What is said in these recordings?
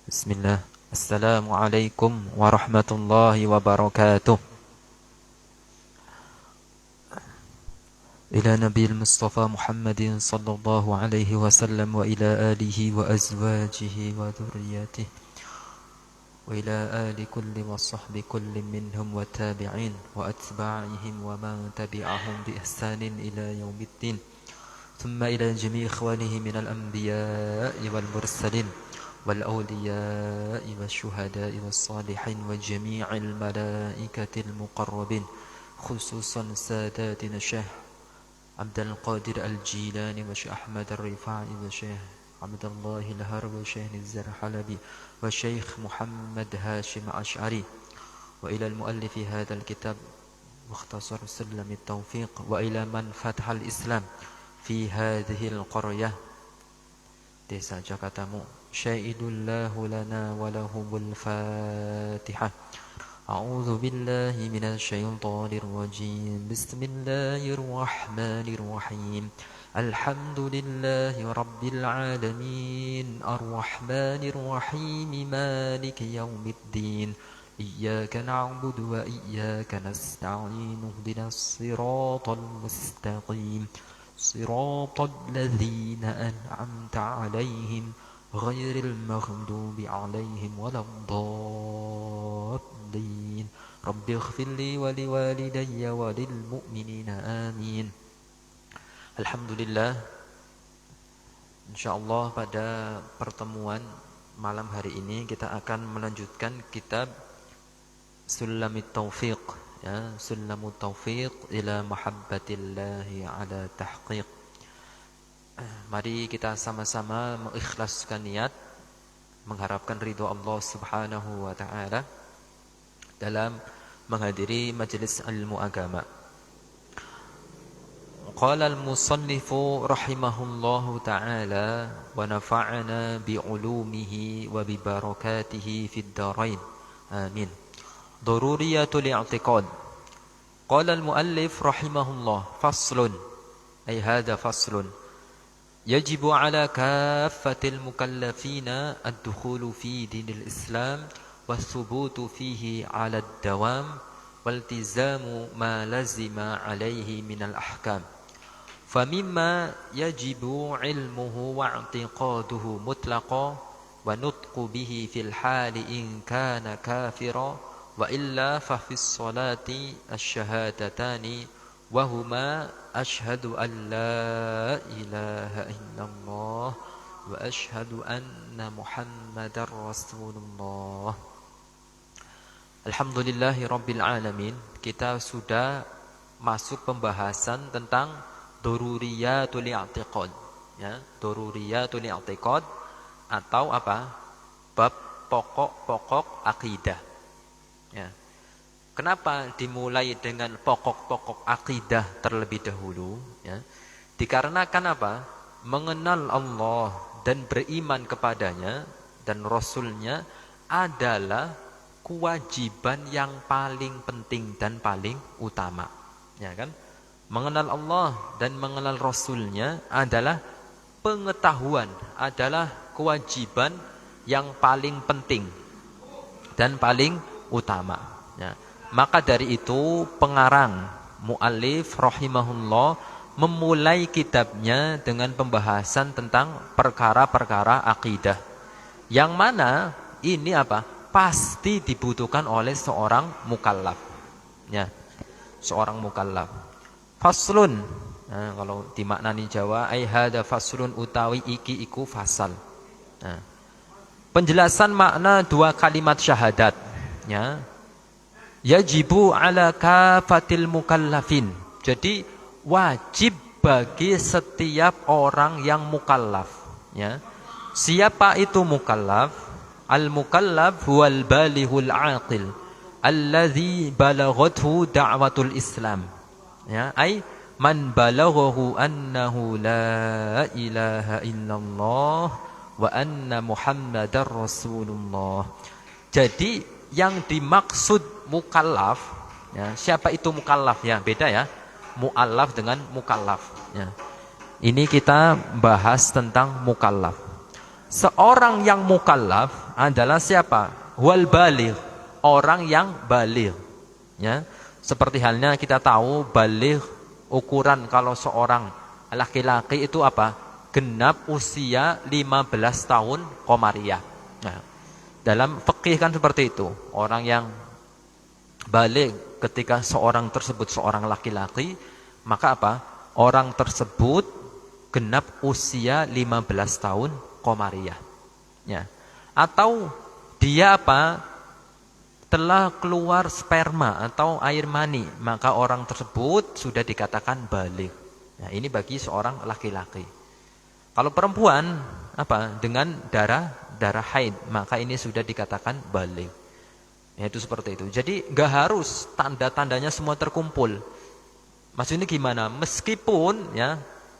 Bismillah. Assalamualaikum warahmatullahi wabarakatuh. Ila Nabil Mustafa Muhammadin sallallahu alaihi wasallam wa ila alihi wa azwajihi wa dhurriyyatihi wa ila ali kulli wa sahbi kulli minhum wa tabi'in wa atba'ihim wa man tabi'ahum bi ihsanin ila yaumiddin. Thumma ila jami' ikhwanihi minal anbiya'i wal mursalin والأولياء والشهداء والصالحين وجميع الملائكة المقربين خصوصا ساداتنا الشيخ عبد القادر الجيلاني وشيخ أحمد الرفاعي وشيخ عبد الله الهروي وشيخ الزرحلبي وشيخ محمد هاشم أشعري وإلى المؤلف هذا الكتاب مختصر سلم التوفيق وإلى من فتح الإسلام في هذه القرية Desa Jakatamu. Syahidullahu lana wa lahumul Fatihah. A'udzu billahi minasy syaithanir rajim. Bismillahirrahmanirrahim. Alhamdulillahi rabbil alamin. Arrahmanir rahim. Maliki yaumiddin. Iyyaka na'budu wa iyyaka nasta'in. Ihdinas siratal mustaqim. صراط الذين أنعمت عليهم غير المغضوب عليهم ولا الضالين رب اغفر لي ولوالدي وللمؤمنين آمين. Alhamdulillah, insyaallah pada pertemuan malam hari ini kita akan melanjutkan kitab Sulamit Taufiq, ya, Sulamut Taufiq ila mahabbatillahi ala tahqiq. Mari kita sama-sama mengikhlaskan niat mengharapkan ridho Allah Subhanahu wa taala dalam menghadiri majelis ilmu agama. Qala al-musannifu rahimahullahu taala wa nafa'ana bi ulumihi wa bi barakatihi fid dharain. Amin. Daruriyatul i'tiqad. Qala al-muallif rahimahullah faslun ay hadha faslun yajibu ala kaffatil mukallafina ad-dukhulu fi dinil Islam was-thubutu fihi ala ad-dawam waltizamu ma lazima alayhi minal ahkam. Famimma yajibu ilmuhu wa i'tiqaduhu mutlaqan wa nutqu bihi fil hali in kana kafira wa illa fa fis salati asy-syahadatani wa huma asyhadu an la ilaha illallah wa asyhadu anna muhammadar rasulullah. Alhamdulillahi rabbil alamin. Kita sudah masuk pembahasan tentang daruriyatul i'tiqad, ya, daruriyatul i'tiqad atau apa? Bab pokok-pokok akidah. Ya. Kenapa dimulai dengan pokok-pokok akidah terlebih dahulu? Ya. Dikarenakan apa? Mengenal Allah dan beriman kepadanya dan Rasulnya adalah kewajiban yang paling penting dan paling utama. Ya kan? Mengenal Allah dan mengenal Rasulnya adalah pengetahuan, adalah kewajiban yang paling penting dan paling utama, ya. Maka dari itu pengarang muallif rahimahullah memulai kitabnya dengan pembahasan tentang perkara-perkara akidah yang mana ini apa? Pasti dibutuhkan oleh seorang mukallaf, ya, seorang mukallaf. Faslun, nah, kalau dimaknani Jawa ai hada faslun utawi iki iku fasal. Nah, penjelasan makna dua kalimat syahadat, ya. Yajibu ala kafatil mukallafin. Jadi wajib bagi setiap orang yang mukallaf, ya. Siapa itu mukallaf? Al-mukallaf huwal balihul aqil alladzi balaghathu da'watul Islam. Ya, ai man balaghahu annahu la ilaha illallah wa anna muhammadar rasulullah. Jadi yang dimaksud mukallaf, ya, siapa itu mukallaf, ya, beda ya. Muallaf dengan mukallaf, ya. Ini kita bahas tentang mukallaf. seorang yang mukallaf adalah siapa? Wal baligh, orang yang baligh. Ya, seperti halnya kita tahu baligh ukuran kalau seorang laki-laki itu apa? Genap usia 15 tahun komariah. Nah, dalam fikih kan seperti itu. Orang yang baligh ketika seorang tersebut seorang laki-laki, maka apa? Orang tersebut genap usia 15 tahun komariah. Ya. Atau dia apa? Telah keluar sperma atau air mani, maka orang tersebut sudah dikatakan baligh. Nah, ini bagi seorang laki-laki. Kalau perempuan apa? Dengan darah haid, maka ini sudah dikatakan baligh. Ya, itu seperti itu. Jadi nggak harus tanda-tandanya semua terkumpul. Maksudnya gimana? Meskipun ya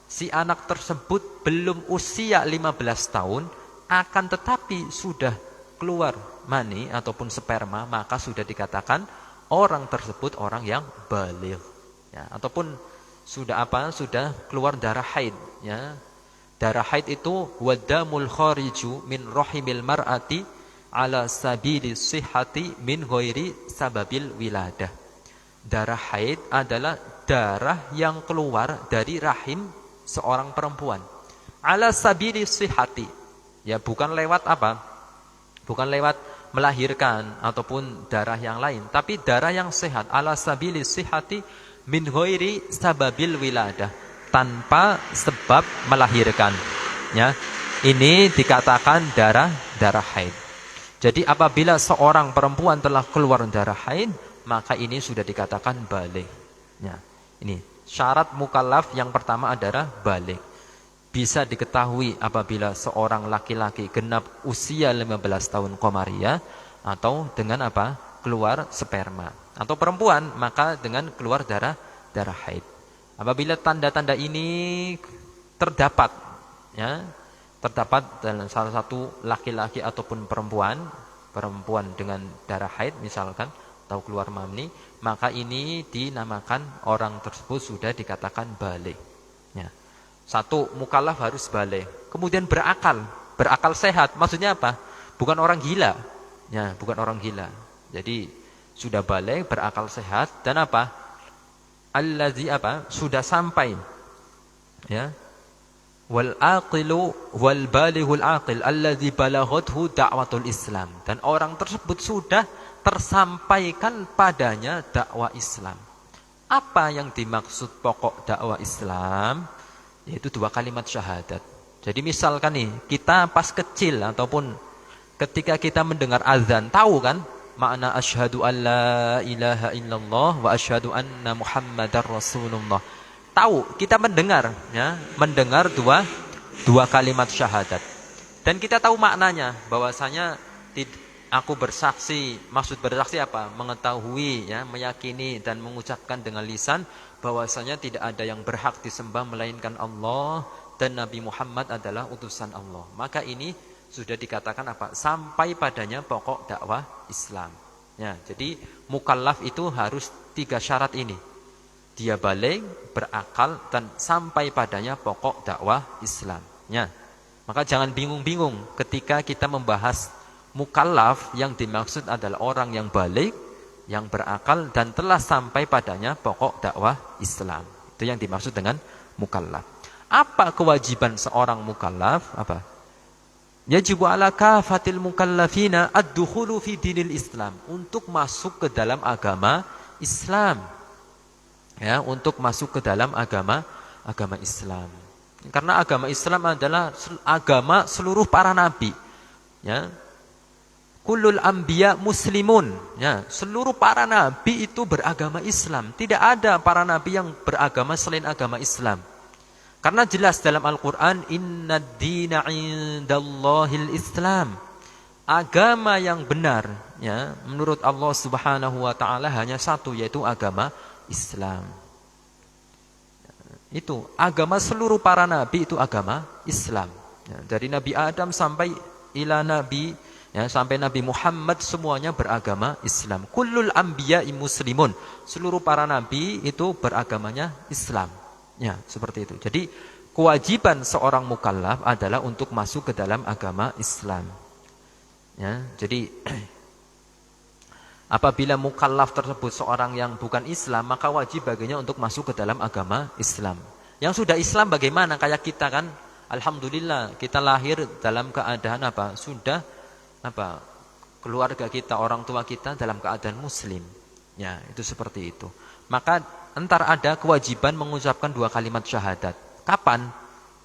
si anak tersebut belum usia 15 tahun, akan tetapi sudah keluar mani ataupun sperma, maka sudah dikatakan orang tersebut orang yang baligh. Ya, ataupun sudah apa? Sudah keluar darah haid. Ya. Darah haid itu wadamul khariju min rahimil mar'ati ala sabili sihhati min ghairi sababil wiladah. Darah haid adalah darah yang keluar dari rahim seorang perempuan. Ala sabili sihhati. Ya, bukan lewat apa? Bukan lewat melahirkan ataupun darah yang lain, tapi darah yang sehat. Ala sabili sihhati min ghairi sababil wiladah. Tanpa sebab melahirkan. Ya, ini dikatakan darah haid. Jadi apabila seorang perempuan telah keluar darah haid, maka ini sudah dikatakan baligh. Ya, ini syarat mukallaf yang pertama adalah baligh. Bisa diketahui apabila seorang laki-laki genap usia 15 tahun komariah, atau dengan apa? Keluar sperma. Atau perempuan maka dengan keluar darah haid. Apabila tanda-tanda ini terdapat, ya, terdapat dalam salah satu laki-laki ataupun perempuan dengan darah haid misalkan, atau keluar mani, maka ini dinamakan orang tersebut sudah dikatakan baligh. Ya. Satu, mukallaf harus baligh. Kemudian berakal sehat. Maksudnya apa? Bukan orang gila. Ya, bukan orang gila. Jadi sudah baligh, berakal sehat, dan apa? Allazi apa? Sudah sampai. Ya. Wal aqilu wal balighul aqil allazi balaghathu da'watul Islam. Dan orang tersebut sudah tersampaikan padanya dakwah Islam. Apa yang dimaksud pokok dakwah Islam? Yaitu 2 kalimat syahadat. Jadi misalkan nih, kita pas kecil ataupun ketika kita mendengar azan, tahu kan makna asyhadu alla ilaha illallah wa asyhadu anna muhammadar rasulullah. Tahu, kita mendengar, ya, mendengar dua kalimat syahadat. Dan kita tahu maknanya, bahwasanya aku bersaksi, maksud bersaksi apa? Mengetahui, ya, meyakini dan mengucapkan dengan lisan bahwasanya tidak ada yang berhak disembah melainkan Allah dan Nabi Muhammad adalah utusan Allah. Maka ini sudah dikatakan apa? Sampai padanya pokok dakwah Islam. Ya, jadi mukallaf itu harus 3 syarat ini. Dia baligh, berakal, dan sampai padanya pokok dakwah Islam. Ya. Maka jangan bingung-bingung ketika kita membahas mukallaf, yang dimaksud adalah orang yang baligh, yang berakal, dan telah sampai padanya pokok dakwah Islam. Itu yang dimaksud dengan mukallaf. Apa kewajiban seorang mukallaf? Apa? Yajibu ala kafatil mukallafina ad-dukhulu fi dinil Islam, untuk masuk ke dalam agama Islam. Ya, untuk masuk ke dalam agama Islam. Karena agama Islam adalah agama seluruh para nabi. Ya. Kullul anbiya muslimun. Ya, seluruh para nabi itu beragama Islam. Tidak ada para nabi yang beragama selain agama Islam. Karena jelas dalam Al-Quran, Inna dina indallahil Islam. Agama yang benar, ya, menurut Allah Subhanahu wa ta'ala hanya satu, yaitu agama Islam. Itu agama seluruh para nabi, itu agama Islam. Ya, dari Nabi Adam sampai ila Nabi, ya, sampai Nabi Muhammad, semuanya beragama Islam. Kullul anbiya'i muslimun. Seluruh para nabi itu beragamanya Islam. Ya, seperti itu. Jadi kewajiban seorang mukallaf adalah untuk masuk ke dalam agama Islam. Ya, jadi apabila mukallaf tersebut seorang yang bukan Islam, maka wajib baginya untuk masuk ke dalam agama Islam. Yang sudah Islam bagaimana? Kayak kita kan, alhamdulillah kita lahir dalam keadaan apa? Sudah apa? Keluarga kita, orang tua kita dalam keadaan muslim. Ya, itu seperti itu. Maka entar ada kewajiban mengucapkan 2 kalimat syahadat. Kapan?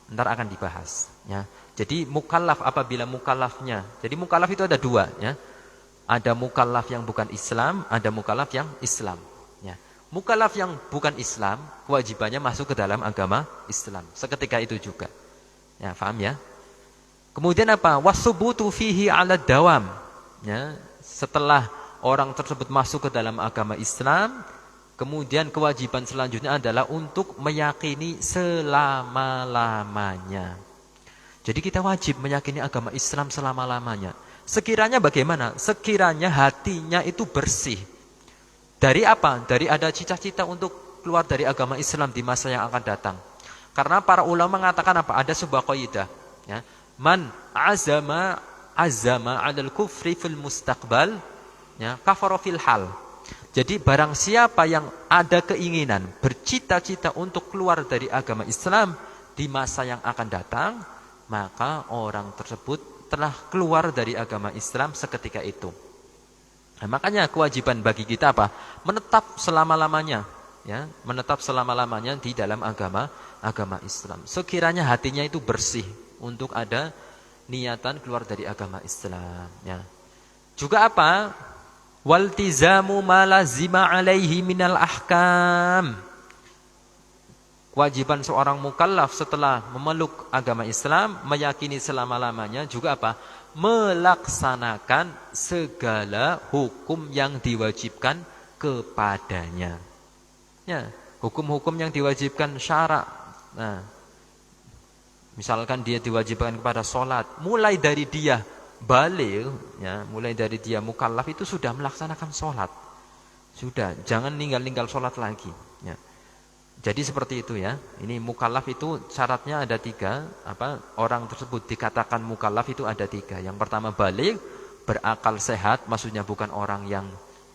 Entar akan dibahas. Ya. Jadi mukallaf apabila mukallafnya. Jadi mukallaf itu ada 2. Ya. Ada mukallaf yang bukan Islam, ada mukallaf yang Islam. Ya. Mukallaf yang bukan Islam, kewajibannya masuk ke dalam agama Islam. Seketika itu juga. Ya, paham ya? Kemudian apa? Wasubutu fihi 'ala dawam. Ya. Setelah orang tersebut masuk ke dalam agama Islam, kemudian kewajiban selanjutnya adalah untuk meyakini selama-lamanya. Jadi kita wajib meyakini agama Islam selama-lamanya. Sekiranya bagaimana? Sekiranya hatinya itu bersih. Dari apa? Dari ada cita-cita untuk keluar dari agama Islam di masa yang akan datang. Karena para ulama mengatakan apa? Ada sebuah kaidah. Ya. Man azama 'alal kufri fil mustaqbal, ya, kafara fil hal. Jadi barang siapa yang ada keinginan, bercita-cita untuk keluar dari agama Islam di masa yang akan datang, maka orang tersebut telah keluar dari agama Islam seketika itu. Nah, makanya kewajiban bagi kita apa? Menetap selama-lamanya, ya, menetap selama-lamanya di dalam agama Islam. Sekiranya hatinya itu bersih untuk ada niatan keluar dari agama Islam, ya. Juga apa? Waltizamu ma lazima alaihi minal ahkam. Kewajiban seorang mukallaf setelah memeluk agama Islam, meyakini selama-lamanya juga apa? Melaksanakan segala hukum yang diwajibkan kepadanya. Ya, hukum-hukum yang diwajibkan syara. Nah, misalkan dia diwajibkan kepada sholat, mulai dari dia baligh, ya, mulai dari dia mukallaf itu sudah melaksanakan sholat. Sudah, jangan ninggal-ninggal sholat lagi. Ya. Jadi seperti itu ya. Ini mukallaf itu syaratnya ada 3. Orang tersebut dikatakan mukallaf itu ada 3. Yang pertama baligh, berakal sehat, maksudnya bukan orang yang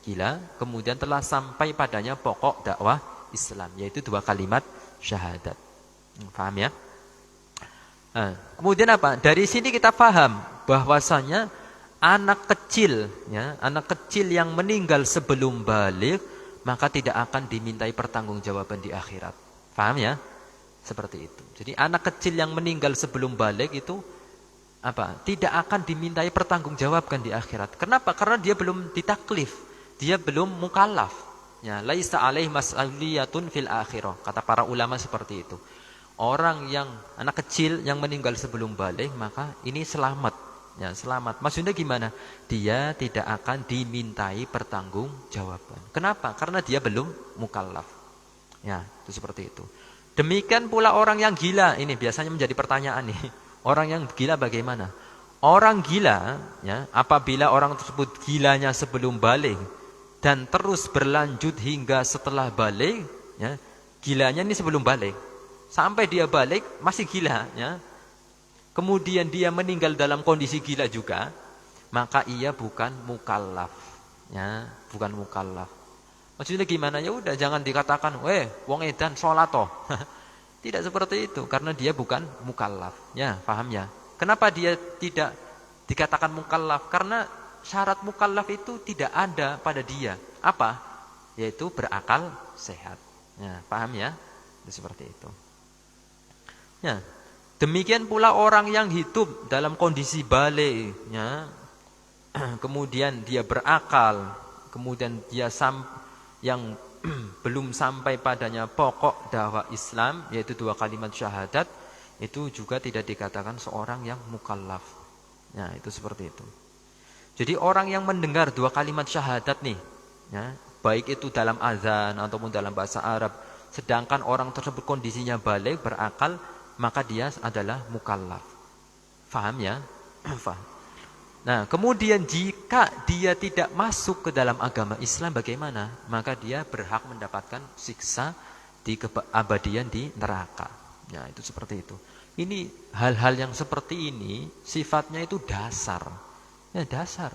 gila. Kemudian telah sampai padanya pokok dakwah Islam, yaitu 2 kalimat syahadat. Paham ya? Nah, kemudian apa? Dari sini kita paham bahwasanya anak kecil, ya, anak kecil yang meninggal sebelum baligh, maka tidak akan dimintai pertanggungjawaban di akhirat. Paham ya? Seperti itu. Jadi anak kecil yang meninggal sebelum baligh itu apa? Tidak akan dimintai pertanggungjawaban di akhirat. Kenapa? Karena dia belum ditaklif, dia belum mukallaf. Ya, laisa alaihi mas'uliyatun fil akhirah. Kata para ulama seperti itu. Orang yang anak kecil yang meninggal sebelum baligh, maka ini selamat. Ya, selamat. Maksudnya gimana? Dia tidak akan dimintai pertanggungjawaban. Kenapa? Karena dia belum mukallaf. Ya, itu seperti itu. Demikian pula orang yang gila. Ini biasanya menjadi pertanyaan nih. Orang yang gila bagaimana? Orang gila, ya, apabila orang tersebut gilanya sebelum baligh dan terus berlanjut hingga setelah baligh, ya, gilanya ini sebelum baligh. Sampai dia balik masih gila, ya. Kemudian dia meninggal dalam kondisi gila juga, maka ia bukan mukallaf, ya, bukan mukallaf. Maksudnya gimana? Ya udah jangan dikatakan, wong edan salat toh. Tidak seperti itu, karena dia bukan mukallaf. Ya, paham ya? Kenapa dia tidak dikatakan mukallaf? Karena syarat mukallaf itu tidak ada pada dia. Apa? Yaitu berakal sehat. Ya, paham ya? Seperti itu. Ya. Demikian pula orang yang hidup dalam kondisi baligh, ya. Kemudian dia berakal, kemudian dia yang belum sampai padanya pokok dakwah Islam, yaitu 2 kalimat syahadat, itu juga tidak dikatakan seorang yang mukallaf. Ya, itu seperti itu. Jadi orang yang mendengar 2 kalimat syahadat nih, ya, baik itu dalam azan ataupun dalam bahasa Arab, sedangkan orang tersebut kondisinya baligh, berakal, maka dia adalah mukallaf. Faham ya? Faham. Nah, kemudian jika dia tidak masuk ke dalam agama Islam bagaimana? Maka dia berhak mendapatkan siksa di keabadian di neraka. Ya, itu seperti itu. Ini hal-hal yang seperti ini sifatnya itu dasar. Ya, dasar.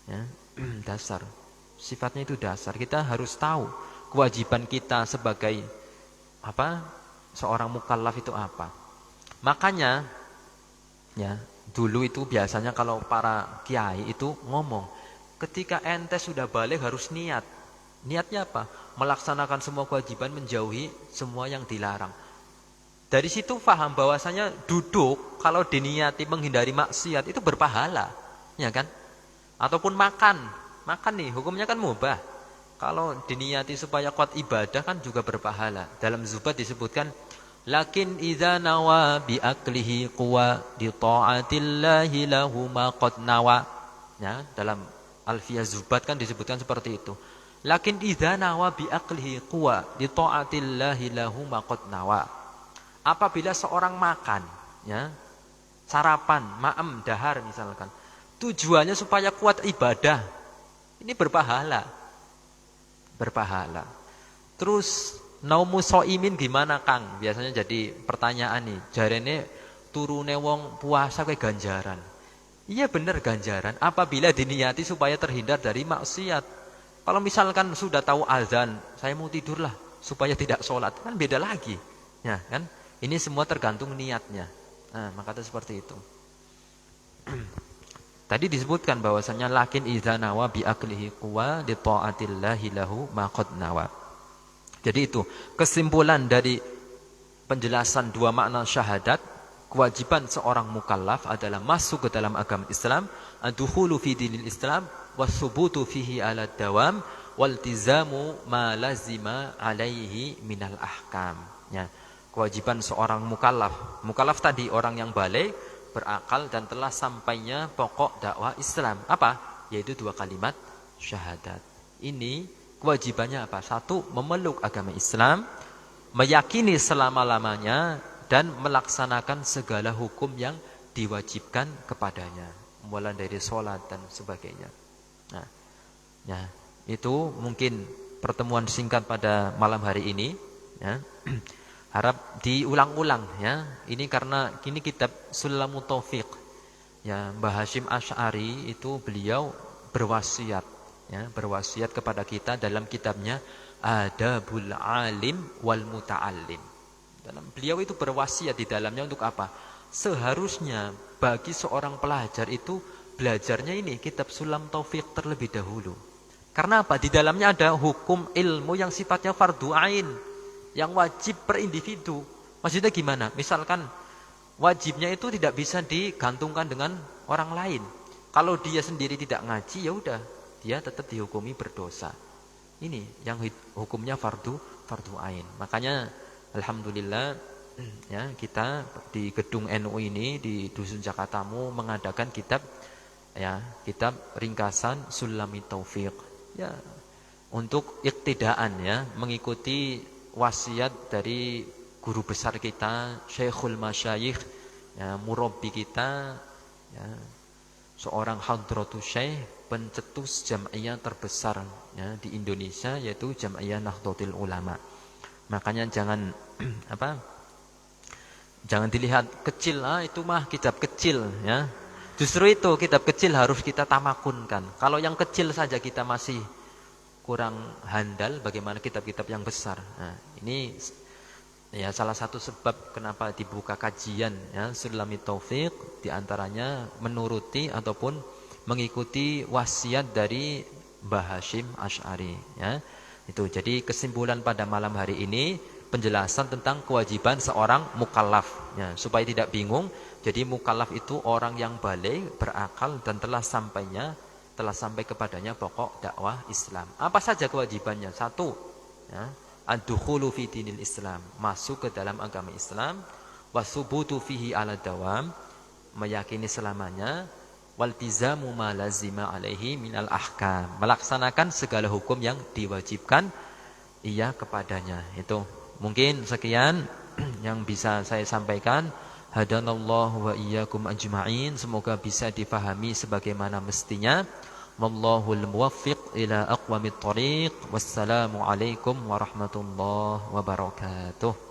Ya, dasar. Sifatnya itu dasar. Kita harus tahu kewajiban kita sebagai apa? Seorang mukallaf itu apa. Makanya ya, dulu itu biasanya kalau para kiai itu ngomong, ketika ente sudah balik harus niat. Niatnya apa? Melaksanakan semua kewajiban, menjauhi semua yang dilarang. Dari situ paham bahwasanya duduk kalau diniati menghindari maksiat itu berpahala, ya kan? Ataupun makan, makan nih hukumnya kan mubah. Kalau diniati supaya kuat ibadah kan juga berpahala. Dalam Zubat disebutkan, lakin idza nawa bi aklihi quwa di taatillahi lahu ma qad nawa. Ya, dalam Alfiyah Zubat kan disebutkan seperti itu. Lakin idza nawa bi aklihi quwa di taatillahi lahu ma qad nawa. Apabila seorang makan, ya, sarapan, ma'am, dahar misalkan, tujuannya supaya kuat ibadah, ini berpahala. Berpahala. Terus naumu soimin gimana Kang? Biasanya jadi pertanyaan nih. Jarene turune wong puasa kayak ganjaran. Iya benar ganjaran apabila diniati supaya terhindar dari maksiat. Kalau misalkan sudah tahu azan, saya mau tidurlah supaya tidak sholat, kan beda lagi. Ya, kan? Ini semua tergantung niatnya. Nah, maka itu seperti itu. Tadi disebutkan bahwasanya lakin idza nawa bi aklihi quwa li taatillahi lahu ma qad nawa. Jadi itu kesimpulan dari penjelasan dua makna syahadat, kewajiban seorang mukallaf adalah masuk ke dalam agama Islam, ad-dukhulu fi dinil Islam was-subutu fihi ala dawam waltizamu ma lazima alaihi minal ahkam. Ya. Kewajiban seorang mukallaf. Mukallaf tadi orang yang balik, berakal dan telah sampainya pokok dakwah Islam. Apa? Yaitu dua kalimat syahadat. Ini kewajibannya apa? Satu, memeluk agama Islam, meyakini selama-lamanya dan melaksanakan segala hukum yang diwajibkan kepadanya, mulai dari sholat dan sebagainya. Nah, ya, itu mungkin pertemuan singkat pada malam hari ini. Ya. Harap diulang-ulang ya. Ini karena ini kitab Sulamut Taufiq. Ya, Mbah Hasyim Asy'ari itu beliau berwasiat ya, berwasiat kepada kita dalam kitabnya Adabul Alim wal Muta'allim. Dalam beliau itu berwasiat di dalamnya untuk apa? Seharusnya bagi seorang pelajar itu belajarnya ini kitab Sulam Taufiq terlebih dahulu. Karena apa? Di dalamnya ada hukum ilmu yang sifatnya fardu ain, yang wajib per individu. Maksudnya gimana? Misalkan wajibnya itu tidak bisa digantungkan dengan orang lain. Kalau dia sendiri tidak ngaji, ya udah, dia tetap dihukumi berdosa. Ini yang hukumnya fardu ain. Makanya alhamdulillah ya, kita di gedung NU ini di Dusun Jakartamu mengadakan kitab ya, kitab ringkasan Sulamut Taufiq. Ya, untuk iktidaan ya, mengikuti wasiat dari guru besar kita, Syekhul Masyayikh, ya, murabbi kita, ya, seorang hadratus syekh, pencetus jam'iyah terbesar ya, di Indonesia, yaitu Jam'iyah Nahdlatul Ulama. Makanya jangan jangan dilihat kecil, itu mah kitab kecil ya. Justru itu kitab kecil harus kita tamakunkan. Kalau yang kecil saja kita masih kurang handal, bagaimana kitab-kitab yang besar. Nah, ini ya salah satu sebab kenapa dibuka kajian ya Sulamut Taufiq, diantaranya menuruti ataupun mengikuti wasiat dari Mbah Hasyim Asy'ari ya. Itu jadi kesimpulan pada malam hari ini penjelasan tentang kewajiban seorang mukallaf ya, supaya tidak bingung. Jadi mukallaf itu orang yang balik, berakal dan telah sampai kepadanya pokok dakwah Islam. Apa saja kewajibannya? Satu, ya, ad-dukhulu fi dinil Islam, masuk ke dalam agama Islam, wasubutu fihi ala dawam, meyakini selamanya, waltizamu ma lazima alaihi minal ahkam, melaksanakan segala hukum yang diwajibkan ia kepadanya. Itu mungkin sekian yang bisa saya sampaikan. Hadanallahu wa iyyakum ajma'in. Semoga bisa difahami sebagaimana mestinya. Wallahul muwaffiq ila aqwamit thoriq. Wassalamu alaikum warahmatullahi wabarakatuh.